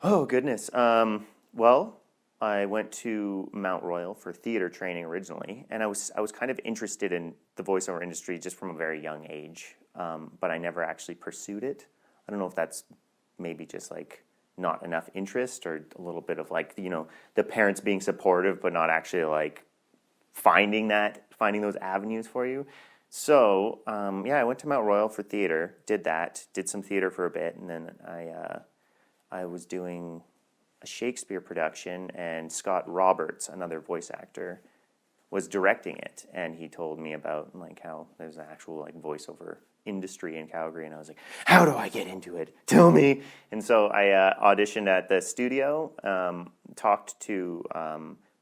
Oh goodness. Well, I went to Mount Royal for theater training originally, and I was kind of interested in the voiceover industry just from a very young age, but I never actually pursued it. I don't know if that's maybe just like not enough interest or a little bit of like the parents being supportive but not actually like finding those avenues for you. So yeah, I went to Mount Royal for theater, did some theater for a bit, and then I was doing a Shakespeare production, and Scott Roberts, another voice actor, was directing it, and he told me about like how there's an actual like voiceover industry in Calgary, and I was like, how do I get into it? Tell me. And so I auditioned at the studio, talked to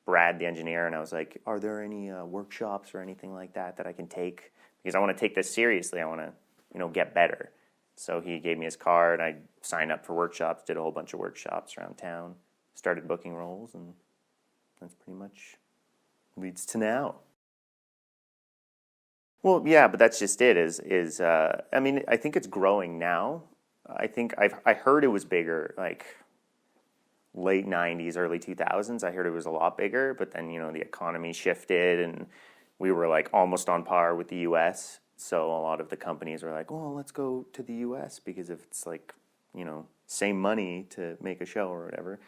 Brad, the engineer, and I was like, are there any workshops or anything like that I can take? Because I want to take this seriously. I want to, get better. So he gave me his card. I signed up for workshops, did a whole bunch of workshops around town, started booking roles, and that's pretty much leads to now. Well, yeah, but that's just it. I mean, I think it's growing now. I heard it was bigger, like late '90s, early 2000s. I heard it was a lot bigger, but then the economy shifted, and we were like almost on par with the U.S. So a lot of the companies were like, well, let's go to the U.S. because if it's like, same money to make a show or whatever,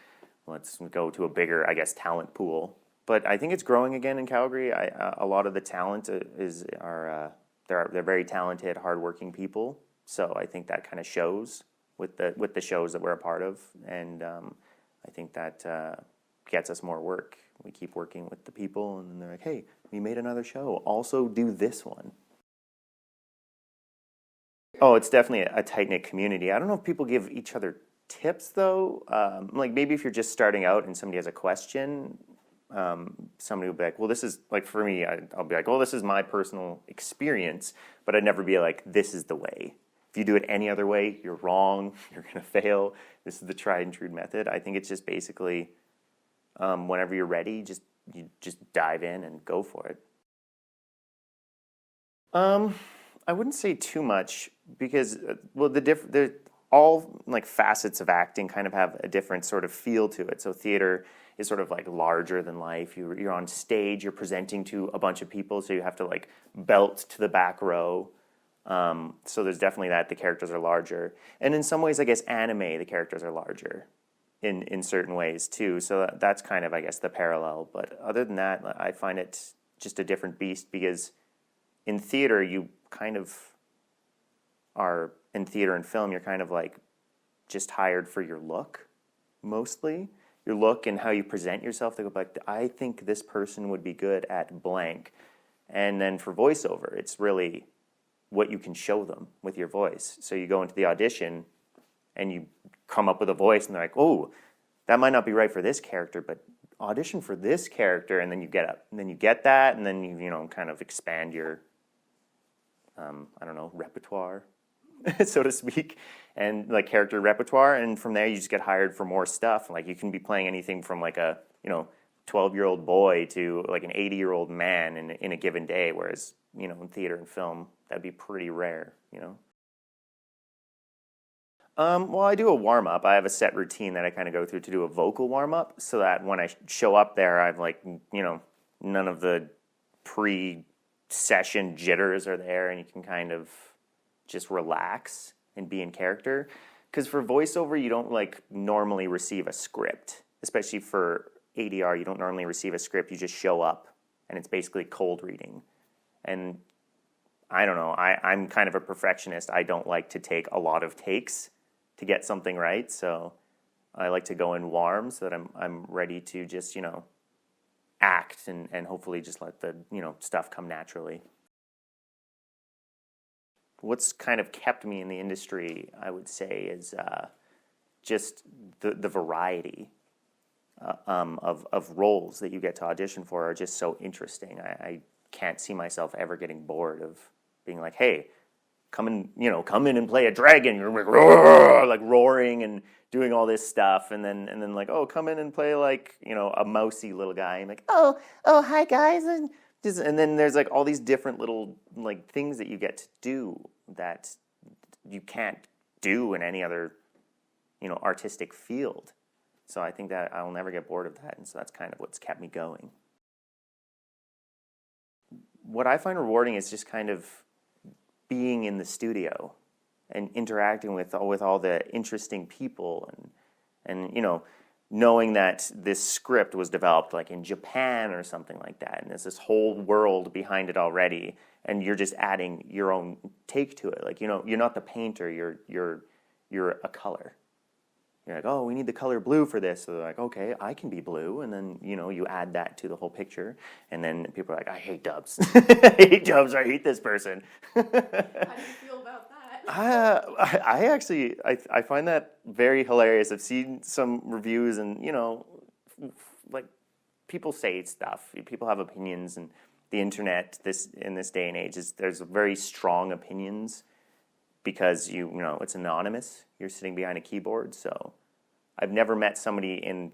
let's go to a bigger, I guess, talent pool. But I think it's growing again in Calgary. A lot of the talent they're very talented, hardworking people. So I think that kind of shows with the shows that we're a part of, and I think that gets us more work. We keep working with the people, and then they're like, hey, we made another show. Also do this one. Oh, it's definitely a tight-knit community. I don't know if people give each other tips, though. Like maybe if you're just starting out and somebody has a question, somebody will be like, well, this is, like for me, I'll be like, well, this is my personal experience, but I'd never be like, this is the way. If you do it any other way, you're wrong, you're going to fail. This is the tried and true method. I think it's just basically whenever you're ready, you just dive in and go for it. Um, I wouldn't say too much because well, they're all like facets of acting kind of have a different sort of feel to it. So theater is sort of like larger than life. You're on stage, you're presenting to a bunch of people, so you have to like belt to the back row. So there's definitely that. The characters are larger, and in some ways, I guess anime, the characters are larger in certain ways too. So that's kind of, I guess, the parallel. But other than that, I find it just a different beast because in theater, you kind of are in theater and film. You're kind of like just hired for your look, mostly your look and how you present yourself. They go like, I think this person would be good at blank, and then for voiceover, it's really what you can show them with your voice. So you go into the audition and you come up with a voice, and they're like, oh, that might not be right for this character, but audition for this character, and then you get up, and then you get that, and then you kind of expand your I don't know, repertoire, so to speak, and like character repertoire, and from there you just get hired for more stuff. Like you can be playing anything from like a 12-year-old boy to like an 80-year-old man in a given day, whereas in theater and film that'd be pretty rare. Well, I do a warm up. I have a set routine that I kind of go through to do a vocal warm up, so that when I show up there, I've like none of the pre-session jitters are there, and you can kind of just relax and be in character. Because for voiceover, you don't like normally receive a script, especially for ADR. You don't normally receive a script. You just show up, and it's basically cold reading. And I don't know. I'm kind of a perfectionist. I don't like to take a lot of takes to get something right, so I like to go in warm so that I'm ready to just act and hopefully just let the stuff come naturally. What's kind of kept me in the industry, I would say, is just the variety of roles that you get to audition for are just so interesting. I can't see myself ever getting bored of being like, hey, come in and play a dragon. You're like, roar, like roaring and doing all this stuff, and then like, oh, come in and play like a mousy little guy. I'm like, oh, hi guys, and then there's like all these different little like things that you get to do that you can't do in any other artistic field. So I think that I'll never get bored of that, and so that's kind of what's kept me going. What I find rewarding is just kind of being in the studio and interacting with all the interesting people, and knowing that this script was developed like in Japan or something like that, and there's this whole world behind it already, and you're just adding your own take to it. Like, you're not the painter, you're a color. You're like, oh, we need the color blue for this. So they're like, okay, I can be blue. And then, you add that to the whole picture. And then people are like, I hate dubs. I hate dubs. I hate this person. How do you feel about that? I find that very hilarious. I've seen some reviews and, like people say stuff. People have opinions, and the internet in this day and age there's very strong opinions because it's anonymous. You're sitting behind a keyboard, so I've never met somebody in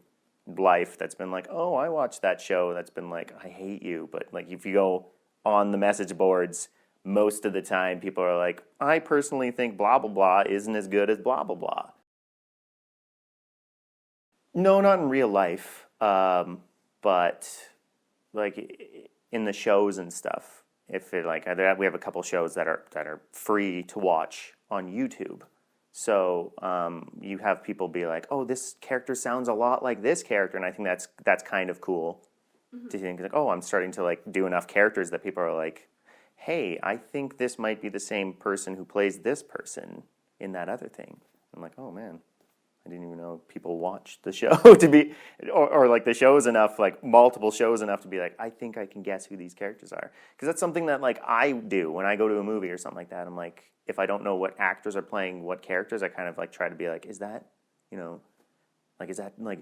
life that's been like, oh, I watched that show, that's been like, I hate you. But like, if you go on the message boards, most of the time people are like, I personally think blah blah blah isn't as good as blah blah blah. No, not in real life, but like in the shows and stuff. If it we have a couple shows that are free to watch on YouTube. So you have people be like, oh, this character sounds a lot like this character, and I think that's kind of cool to think like, oh, I'm starting to like do enough characters that people are like, hey, I think this might be the same person who plays this person in that other thing. I'm like, oh man, I didn't even know people watched the show to be, or like the shows enough, like multiple shows enough to be like, I think I can guess who these characters are. Because that's something that like I do when I go to a movie or something like that. I'm like, if I don't know what actors are playing what characters, I kind of like try to be like, is that, is that like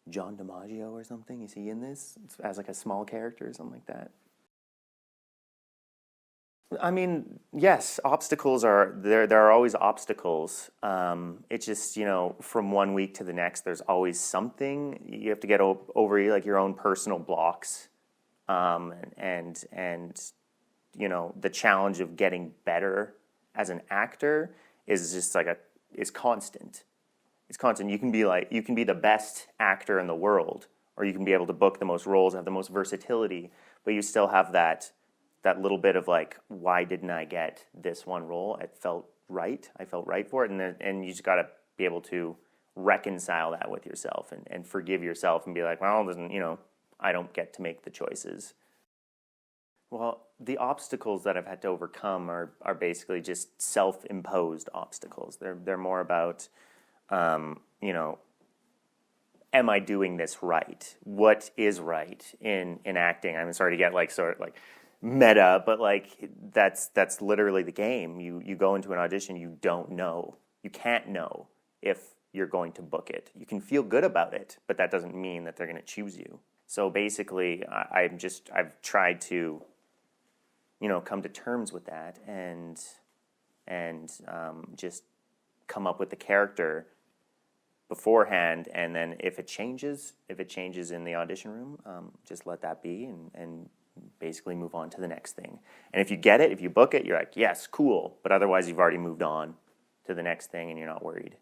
John DiMaggio or something? Is he in this as like a small character or something like that? I mean, yes, obstacles are there. There are always obstacles. It's just from one week to the next, there's always something you have to get over, like your own personal blocks, and the challenge of getting better as an actor is just is constant. It's constant. You can be the best actor in the world, or you can be able to book the most roles, have the most versatility, but you still have that little bit of like, why didn't I get this one role? It felt right. I felt right for it. And you just got to be able to reconcile that with yourself and forgive yourself and be like, well, I don't get to make the choices. Well, the obstacles that I've had to overcome are basically just self-imposed obstacles. They're more about, am I doing this right? What is right in acting? I'm sorry to get like sort of like meta, but like that's literally the game. You go into an audition, you don't know. You can't know if you're going to book it. You can feel good about it, but that doesn't mean that they're going to choose you. So basically, I've tried to, come to terms with that and just come up with the character beforehand, and then if it changes in the audition room, just let that be and basically move on to the next thing. And if you get it, if you book it, you're like, yes, cool. But otherwise, you've already moved on to the next thing and you're not worried.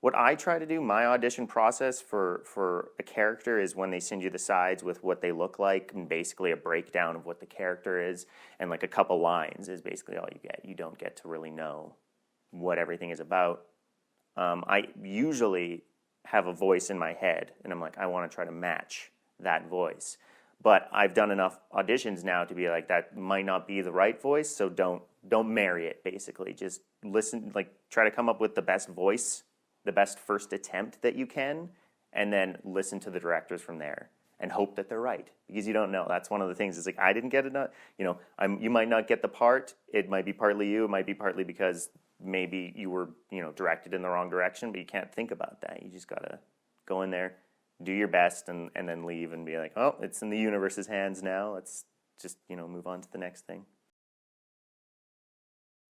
What I try to do, my audition process for a character is when they send you the sides with what they look like and basically a breakdown of what the character is, and like a couple lines is basically all you get. You don't get to really know what everything is about. I usually have a voice in my head and I'm like, I want to try to match that voice. But I've done enough auditions now to be like, that might not be the right voice, so don't marry it, basically. Just listen, like try to come up with the best voice, the best first attempt that you can, and then listen to the directors from there and hope that they're right, because you don't know. That's one of the things. It's like, I didn't get it, you might not get the part. It might be partly you, it might be partly because maybe you were, directed in the wrong direction, but you can't think about that. You just gotta go in there, do your best, and then leave and be like, oh, it's in the universe's hands now. Let's just, move on to the next thing.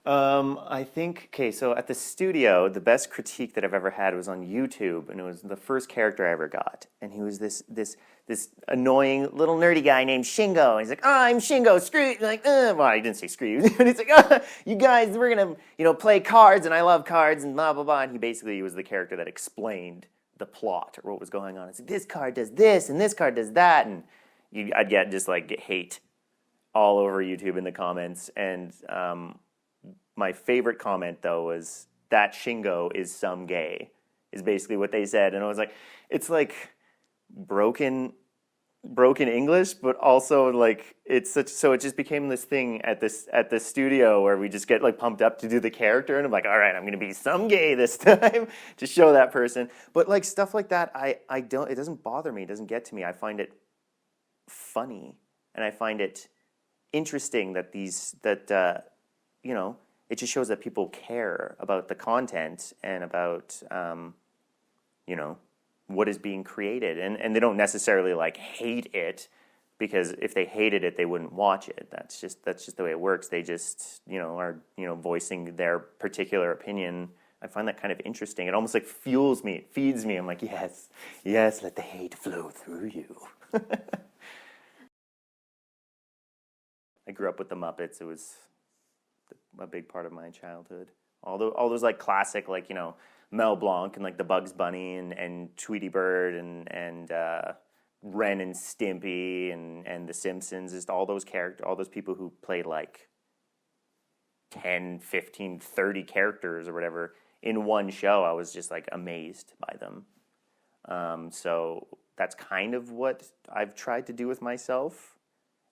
I think, okay, so at the studio, the best critique that I've ever had was on YouTube, and it was the first character I ever got. And he was this annoying little nerdy guy named Shingo. And he's like, oh, I'm Shingo, screw you. Like, well, he didn't say screw you. But he's like, oh, you guys, we're going to, play cards, and I love cards, and blah, blah, blah. And he basically was the character that explained the plot or what was going on. It's like, this card does this, and this card does that. And I'd get just like hate all over YouTube in the comments. And my favorite comment, though, was that Shingo is some gay, is basically what they said. And I was like, it's like broken English, but also like it's such, so it just became this thing at the studio where we just get like pumped up to do the character, and I'm like, all right, I'm going to be some gay this time to show that person. But like stuff like that, I don't, it doesn't bother me, it doesn't get to me. I find it funny, and I find it interesting that it just shows that people care about the content and about, what is being created. And they don't necessarily like hate it, because if they hated it, they wouldn't watch it. That's just the way it works. They just, are, voicing their particular opinion. I find that kind of interesting. It almost like fuels me, it feeds me. I'm like, yes, let the hate flow through you. I grew up with the Muppets. It was a big part of my childhood. All those like classic, like, Mel Blanc and like the Bugs Bunny and Tweety Bird and Ren and Stimpy and the Simpsons, just all those characters, all those people who played like 10, 15, 30 characters or whatever in one show. I was just like amazed by them. So that's kind of what I've tried to do with myself.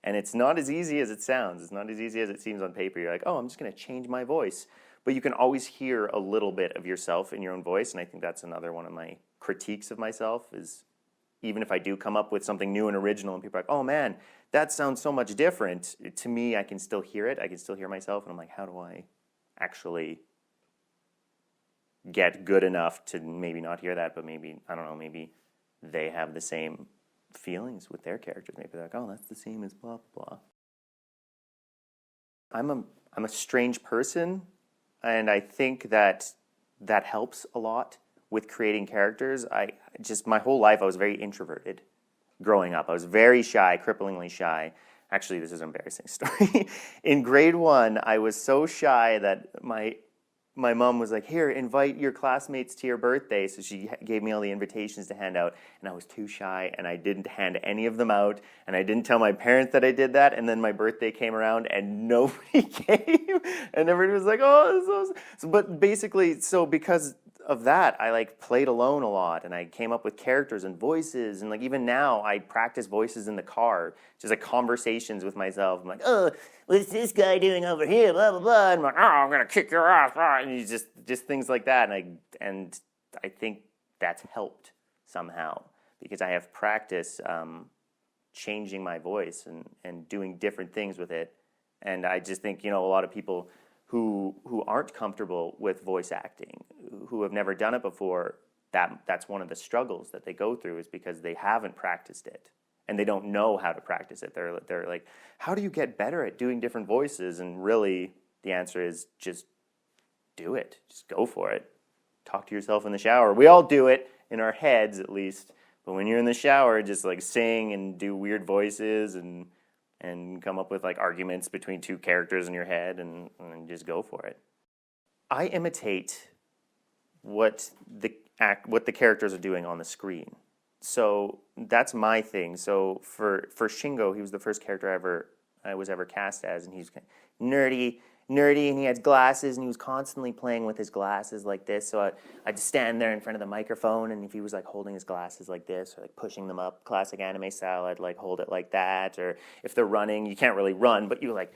And it's not as easy as it sounds. It's not as easy as it seems on paper. You're like, oh, I'm just going to change my voice. But you can always hear a little bit of yourself in your own voice. And I think that's another one of my critiques of myself, is even if I do come up with something new and original and people are like, oh man, that sounds so much different. To me, I can still hear it. I can still hear myself. And I'm like, how do I actually get good enough to maybe not hear that, but maybe, I don't know, maybe they have the same feelings with their characters. Maybe they're like, oh, that's the same as blah, blah, blah. I'm a strange person, and I think that helps a lot with creating characters. My whole life I was very introverted growing up. I was very shy, cripplingly shy. Actually, this is an embarrassing story. In grade 1, I was so shy that my mom was like, here, invite your classmates to your birthday. So she gave me all the invitations to hand out, and I was too shy, and I didn't hand any of them out, and I didn't tell my parents that I did that, and then my birthday came around, and nobody came, and everybody was like, oh, so but basically, so because of that, I like played alone a lot, and I came up with characters and voices, and like even now, I practice voices in the car, just like conversations with myself. I'm like, oh, what's this guy doing over here? Blah blah blah. And I'm like, oh, I'm gonna kick your ass, and you just things like that. And I think that's helped somehow, because I have practice changing my voice and doing different things with it. And I just think, a lot of people who aren't comfortable with voice acting, who have never done it before, that's one of the struggles that they go through, is because they haven't practiced it and they don't know how to practice it. They're like, how do you get better at doing different voices? And really, the answer is just do it. Just go for it. Talk to yourself in the shower. We all do it in our heads, at least. But when you're in the shower, just like sing and do weird voices and come up with like arguments between two characters in your head and just go for it. I imitate what the characters are doing on the screen. So that's my thing. So for Shingo, he was the first character I was ever cast as, and he's nerdy, and he had glasses, and he was constantly playing with his glasses like this. So I'd stand there in front of the microphone, and if he was like holding his glasses like this, or like pushing them up, classic anime style, I'd like hold it like that. Or if they're running, you can't really run, but you like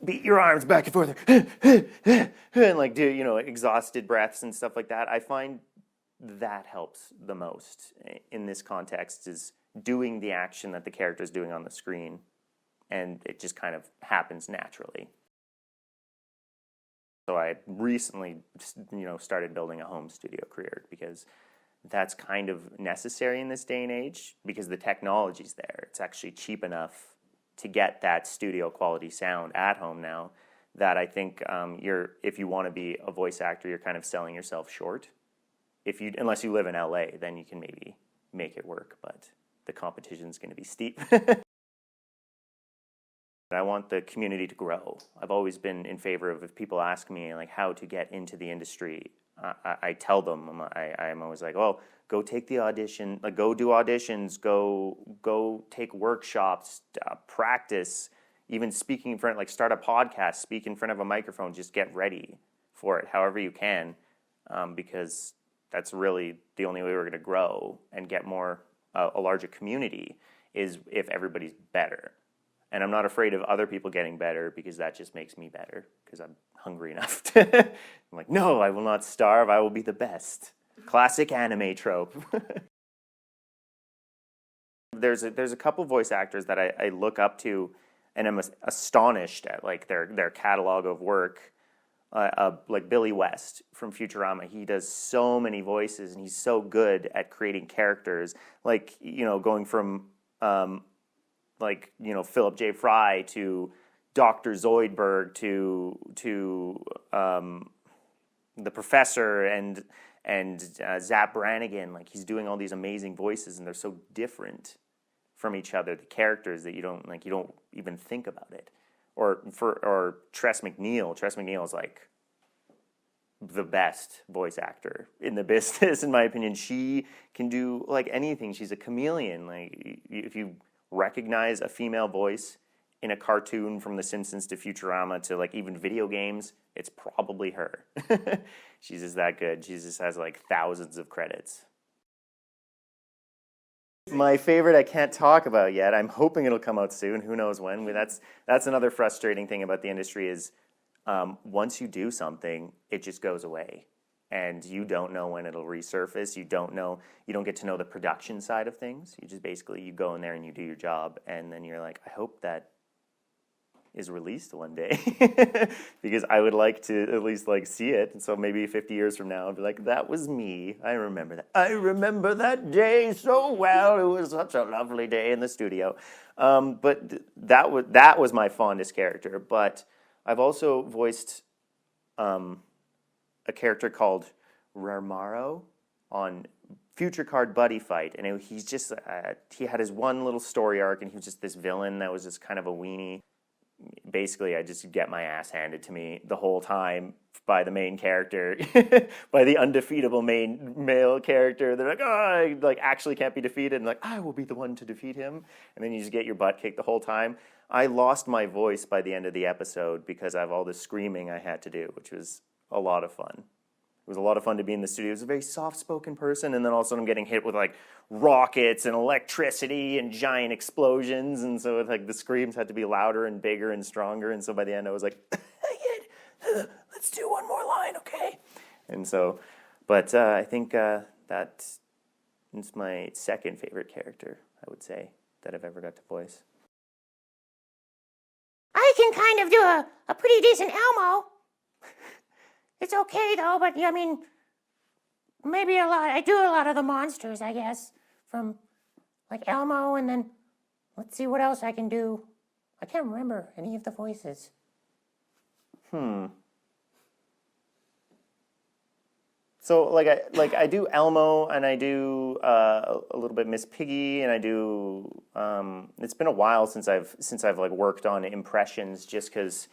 beat your arms back and forth, and like do exhausted breaths and stuff like that. I find that helps the most in this context, is doing the action that the character is doing on the screen, and it just kind of happens naturally. So I recently, started building a home studio career, because that's kind of necessary in this day and age, because the technology's there. It's actually cheap enough to get that studio quality sound at home now, that I think if you want to be a voice actor, you're kind of selling yourself short. Unless you live in LA, then you can maybe make it work, but the competition's going to be steep. I want the community to grow. I've always been in favor of, if people ask me like how to get into the industry, I tell them, I'm always like, well, go take the audition, like go do auditions, go take workshops, practice, even speaking in front, like start a podcast, speak in front of a microphone, just get ready for it however you can, because that's really the only way we're going to grow and get a larger community is if everybody's better. And I'm not afraid of other people getting better because that just makes me better because I'm hungry enough to. I'm like, no, I will not starve. I will be the best. Classic anime trope. There's a couple voice actors that I look up to and I'm astonished at like their catalog of work. Like Billy West from Futurama, he does so many voices and he's so good at creating characters. Like, going from Philip J. Fry to Dr. Zoidberg to the Professor and Zap Brannigan. Like, he's doing all these amazing voices and they're so different from each other, the characters, that you don't even think about it. Or Tress MacNeille. Tress MacNeille is like the best voice actor in the business, in my opinion. She can do like anything. She's a chameleon. Like, if you recognize a female voice in a cartoon from The Simpsons to Futurama to like even video games, it's probably her. She's just that good. She just has like thousands of credits. My favorite I can't talk about yet. I'm hoping it'll come out soon. Who knows when? That's another frustrating thing about the industry is once you do something, it just goes away. And you don't know when it'll resurface. You don't get to know the production side of things. You just basically, you go in there and you do your job. And then you're like, I hope that is released one day because I would like to at least like see it. And so maybe 50 years from now, I'll be like, that was me. I remember that. I remember that day so well. It was such a lovely day in the studio. But that was my fondest character. But I've also voiced a character called Rarmaro on Future Card Buddy Fight. And he's just, he had his one little story arc and he was just this villain that was just kind of a weenie. Basically, I just get my ass handed to me the whole time by the main character, by the undefeatable male character. They're like, oh, I like actually can't be defeated. And like, I will be the one to defeat him. And then you just get your butt kicked the whole time. I lost my voice by the end of the episode because I have all this screaming I had to do, which was a lot of fun. It was a lot of fun to be in the studio. It was a very soft-spoken person, and then all of a sudden I'm getting hit with like rockets and electricity and giant explosions, and so like the screams had to be louder and bigger and stronger. And so by the end I was like, let's do one more line, okay? And so, but I think that is my second favorite character, I would say, that I've ever got to voice. I can kind of do a pretty decent Elmo. It's okay though, but I mean, maybe I do a lot of the monsters, I guess, from like Elmo, and then let's see what else I can do. I can't remember any of the voices. So I do Elmo, and I do a little bit Miss Piggy, and I do. It's been a while since I've like worked on impressions, just because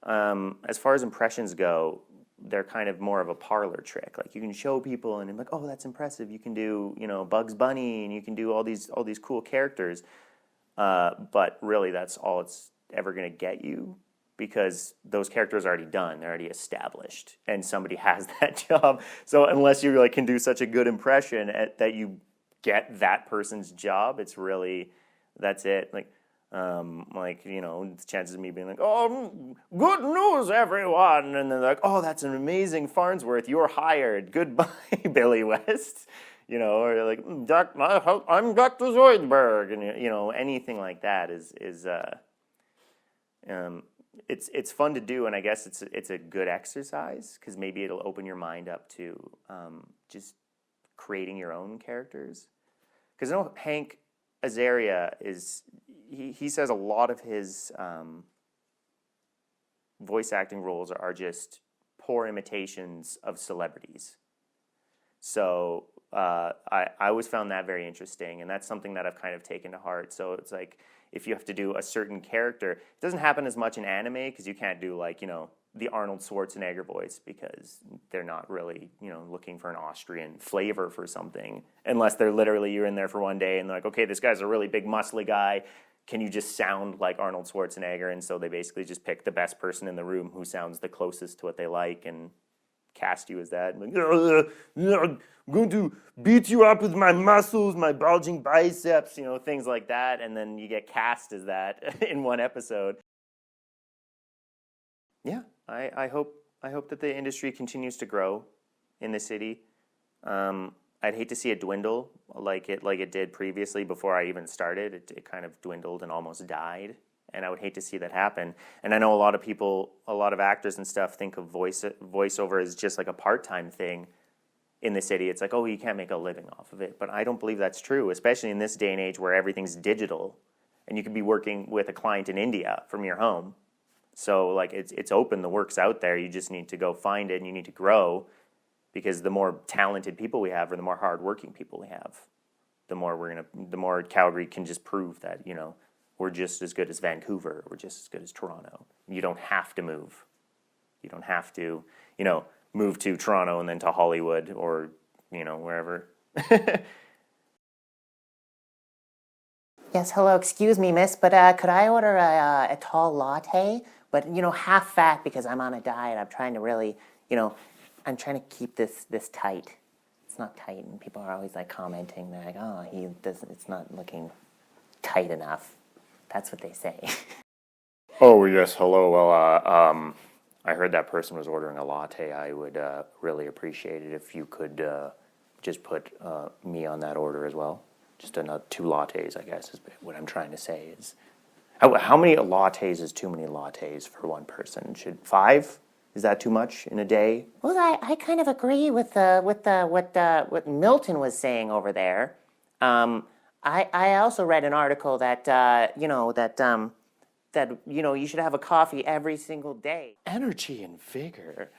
as far as impressions go, they're kind of more of a parlor trick. Like, you can show people and I'm like, oh, that's impressive. You can do, Bugs Bunny, and you can do all these cool characters. But really, that's all it's ever going to get you, because those characters are already done. They're already established, and somebody has that job. So unless you like can do such a good impression that you get that person's job, it's really, that's it. The chances of me being like, oh, good news, everyone. And they're like, oh, that's an amazing Farnsworth. You're hired. Goodbye, Billy West. Or like, I'm Dr. Zoidberg. And, anything like that is it's fun to do. And I guess it's a good exercise, because maybe it'll open your mind up to just creating your own characters. Because I know Hank Azaria he says a lot of his voice acting roles are just poor imitations of celebrities. So I always found that very interesting, and that's something that I've kind of taken to heart. So it's like if you have to do a certain character, it doesn't happen as much in anime because you can't do like, the Arnold Schwarzenegger voice because they're not really, looking for an Austrian flavor for something unless they're literally, you're in there for one day and they're like, okay, this guy's a really big muscly guy. Can you just sound like Arnold Schwarzenegger? And so they basically just pick the best person in the room who sounds the closest to what they like and cast you as that. Like, I'm going to beat you up with my muscles, my bulging biceps, things like that. And then you get cast as that in one episode. Yeah, I hope that the industry continues to grow in the city. I'd hate to see it dwindle like it did previously before I even started. It kind of dwindled and almost died, and I would hate to see that happen. And I know a lot of people, a lot of actors and stuff think of voiceover as just like a part-time thing in the city. It's like, oh, you can't make a living off of it. But I don't believe that's true, especially in this day and age where everything's digital, and you could be working with a client in India from your home. So like it's open, the work's out there. You just need to go find it, and you need to grow, because the more talented people we have, or the more hardworking people we have, the more Calgary can just prove that we're just as good as Vancouver, we're just as good as Toronto. You don't have to move. You don't have to move to Toronto and then to Hollywood or wherever. Yes, hello, excuse me, miss, but could I order a tall latte? But, half fat because I'm on a diet. I'm trying to really, I'm trying to keep this tight. It's not tight, and people are always like commenting. They're like, oh, it's not looking tight enough. That's what they say. Oh, yes, hello. Well, I heard that person was ordering a latte. I would really appreciate it if you could just put me on that order as well. Just another 2 lattes, I guess, is what I'm trying to say. Is how many lattes is too many lattes for one person? Should 5? Is that too much in a day? Well, I kind of agree with what Milton was saying over there. I also read an article that you should have a coffee every single day. Energy and vigor.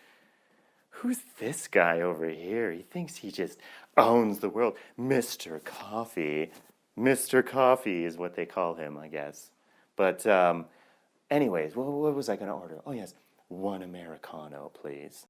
Who's this guy over here? He thinks he just owns the world. Mr. Coffee. Mr. Coffee is what they call him, I guess. But anyways, what was I going to order? Oh, yes, 1 Americano, please.